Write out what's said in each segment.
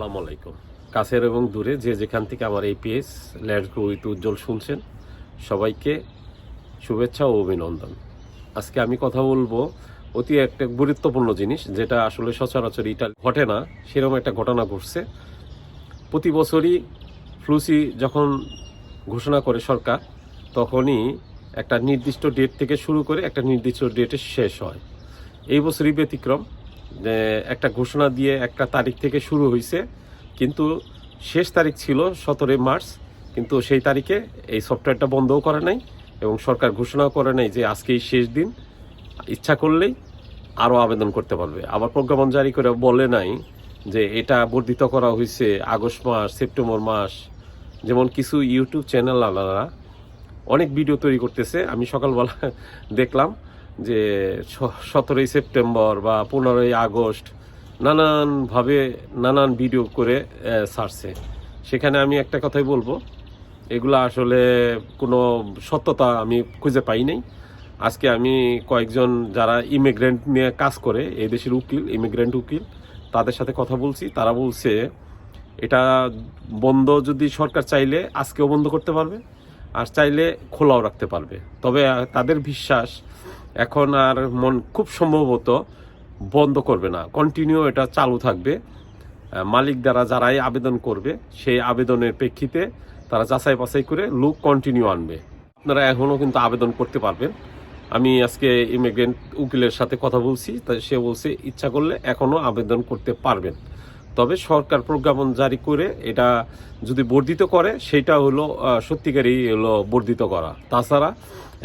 আসসালামু আলাইকুম। কাছের এবং দূরে যে যেখান থেকে আমার এই পেজ লেটস গ্রো উইথ উজ্জ্বল শুনছেন, সবাইকে শুভেচ্ছা ও অভিনন্দন। আজকে আমি কথা বলবো অতি একটা গুরুত্বপূর্ণ জিনিস, যেটা আসলে সচরাচর এটা ঘটে না, সেরকম একটা ঘটনা ঘটছে। প্রতি বছরই ফ্লুসি যখন ঘোষণা করে সরকার, তখনই একটা নির্দিষ্ট ডেট থেকে শুরু করে একটা নির্দিষ্ট ডেটে শেষ হয়। এই বছরই ব্যতিক্রম, যে একটা ঘোষণা দিয়ে একটা তারিখ থেকে শুরু হয়েছে, কিন্তু শেষ তারিখ ছিল 17 মার্চ, কিন্তু সেই তারিখে এই সফটওয়্যারটা বন্ধও করে নাই এবং সরকার ঘোষণাও করে নাই যে আজকেই শেষ দিন, ইচ্ছা করলেই আরও আবেদন করতে পারবে। আবার প্রজ্ঞাপন জারি করে বলে নাই যে এটা বর্ধিত করা হয়েছে আগস্ট মাস, সেপ্টেম্বর মাস। যেমন কিছু ইউটিউব চ্যানেল আলাদা অনেক ভিডিও তৈরি করতেছে, আমি সকালবেলা দেখলাম যে 17ই সেপ্টেম্বর বা 15ই আগস্ট নানানভাবে নানান ভিডিও করে ছাড়ছে। সেখানে আমি একটা কথাই বলবো, এগুলো আসলে কোনো সত্যতা আমি খুঁজে পাই নাই। আজকে আমি কয়েকজন যারা ইমিগ্রেন্ট নিয়ে কাজ করে, এই দেশের উকিল, ইমিগ্রেন্ট উকিল, তাদের সাথে কথা বলছি। তারা বলছে এটা বন্ধ যদি সরকার চাইলে আজকেও বন্ধ করতে পারবে, আর চাইলে খোলাও রাখতে পারবে। তবে তাদের বিশ্বাস এখন আর খুব সম্ভবত বন্ধ করবে না, কন্টিনিউ এটা চালু থাকবে। মালিক দ্বারা যারাই আবেদন করবে, সেই আবেদনের প্রেক্ষিতে তারা যাচাই বাছাই করে লোক কন্টিনিউ আনবে। আপনারা এখনও কিন্তু আবেদন করতে পারবেন। আমি আজকে ইমিগ্রেন্ট উকিলের সাথে কথা বলছি, তাই সে বলছে ইচ্ছা করলে এখনও আবেদন করতে পারবেন। তবে সরকার প্রজ্ঞাপন জারি করে এটা যদি বর্ধিত করে, সেটা হলো সত্যিকারই হলো বর্ধিত করা। তাছাড়া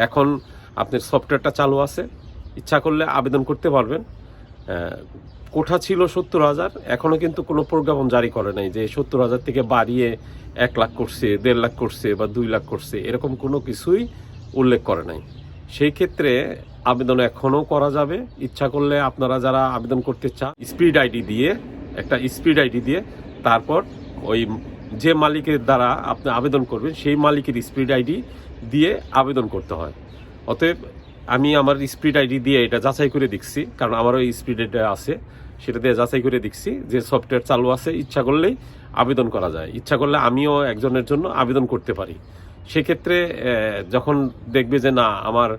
এখন আপনার সফটওয়্যারটা চালু আছে, ইচ্ছা করলে আবেদন করতে পারবেন। কোঠা ছিল 70,000, এখনও কিন্তু কোনো প্রজ্ঞাপন জারি করে নাই যে 70,000 থেকে বাড়িয়ে 1 লাখ করছে, 1.5 লাখ করছে বা 2 লাখ করছে, এরকম কোনো কিছুই উল্লেখ করে নাই। সেই ক্ষেত্রে আবেদন এখনও করা যাবে। ইচ্ছা করলে আপনারা যারা আবেদন করতে চান, স্পিড আইডি দিয়ে, একটা স্পিড আইডি দিয়ে, তারপর ওই যে মালিকের দ্বারা আপনি আবেদন করবেন সেই মালিকের স্পিড আইডি দিয়ে আবেদন করতে হয়। অতএব আমি আমার স্পিড আইডি দিয়ে এটা যাচাই করে দেখছি, কারণ আমারও স্পিড আইডি আছে, সেটা দিয়ে যাচাই করে দেখছি যে সফটওয়্যার চালু আছে, ইচ্ছা করলেই আবেদন করা যায়। ইচ্ছা করলে আমিও একজনের জন্য আবেদন করতে পারি। সেক্ষেত্রে যখন দেখবে যে না, আমার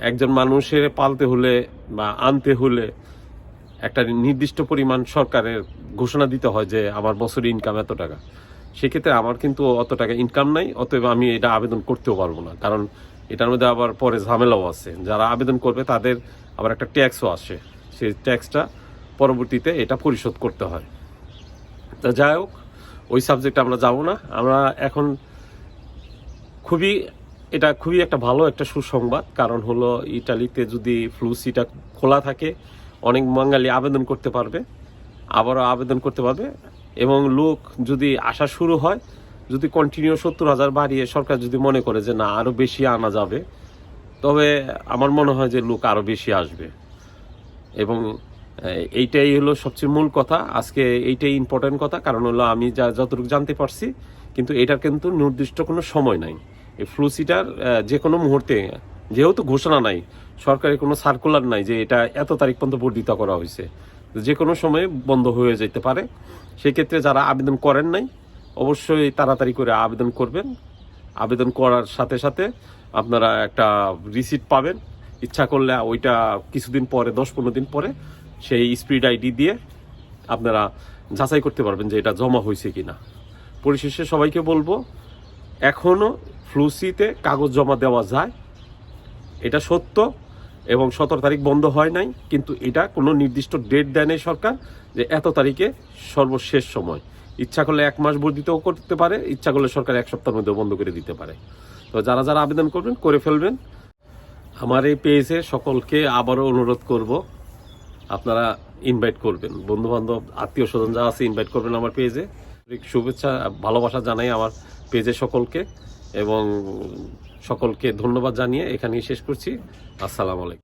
একজন মানুষের পালতে হলে বা আনতে হলে একটা নির্দিষ্ট পরিমাণ সরকারের ঘোষণা দিতে হয় যে আমার বছরে ইনকাম এত টাকা, সেক্ষেত্রে আমার কিন্তু অত টাকা ইনকাম নাই। অতএব আমি এটা আবেদন করতেও পারবো না, কারণ এটার মধ্যে আবার পরে ঝামেলাও আছে। যারা আবেদন করবে তাদের আবার একটা ট্যাক্সও আসে, সেই ট্যাক্সটা পরবর্তীতে এটা পরিশোধ করতে হয়। তা যাই হোক, ওই সাবজেক্টে আমরা যাব না। আমরা এখন এটা খুবই একটা ভালো একটা সুসংবাদ, কারণ হলো ইটালিতে যদি ফ্লুসিটা খোলা থাকে, অনেক বাঙালি আবেদন করতে পারবে, আবারও আবেদন করতে পারবে। এবং লোক যদি আসা শুরু হয়, যদি কন্টিনিউ 70,000 বাড়িয়ে সরকার যদি মনে করে যে না আরও বেশি আনা যাবে, তবে আমার মনে হয় যে লোক আরও বেশি আসবে। এবং এইটাই হলো সবচেয়ে মূল কথা আজকে, এইটাই ইম্পর্টেন্ট কথা। কারণ হলো আমি যতটুকু জানতে পারছি, কিন্তু এটার কিন্তু নির্দিষ্ট কোনো সময় নাই। এই ফ্লুসিটার যে কোনো মুহূর্তে, যেহেতু ঘোষণা নাই, সরকারের কোনো সার্কুলার নাই যে এটা এত তারিখ পর্যন্ত বর্ধিত করা হয়েছে, যে কোনো সময়ে বন্ধ হয়ে যেতে পারে। সেক্ষেত্রে যারা আবেদন করেন নাই, অবশ্যই তাড়াতাড়ি করে আবেদন করবেন। আবেদন করার সাথে সাথে আপনারা একটা রিসিট পাবেন। ইচ্ছা করলে ওইটা কিছুদিন পরে, 10-15 দিন পরে, সেই স্পিড আইডি দিয়ে আপনারা যাচাই করতে পারবেন যে এটা জমা হয়েছে কিনা। পরিশেষে সবাইকে বলবো, এখনও ফ্লুসিতে কাগজ জমা দেওয়া যায়, এটা সত্য। এবং 17 তারিখ বন্ধ হয় নাই, কিন্তু এটা কোনো নির্দিষ্ট ডেট দেয় নাই সরকার যে এত তারিখে সর্বশেষ সময়। ইচ্ছা করলে 1 মাস বর্ধিতও করতে পারে, ইচ্ছা করলে সরকার 1 সপ্তাহের মধ্যে বন্ধ করে দিতে পারে। তো যারা যারা আবেদন করবেন করে ফেলবেন। আমার এই পেজে সকলকে আবারও অনুরোধ করব, আপনারা ইনভাইট করবেন, বন্ধুবান্ধব, আত্মীয় স্বজন যা আছে ইনভাইট করবেন আমার পেজে। শুভেচ্ছা, ভালোবাসা জানাই আমার পেজে সকলকে, এবং সকলকে ধন্যবাদ জানিয়ে এখানেই শেষ করছি। আসসালামু আলাইকুম।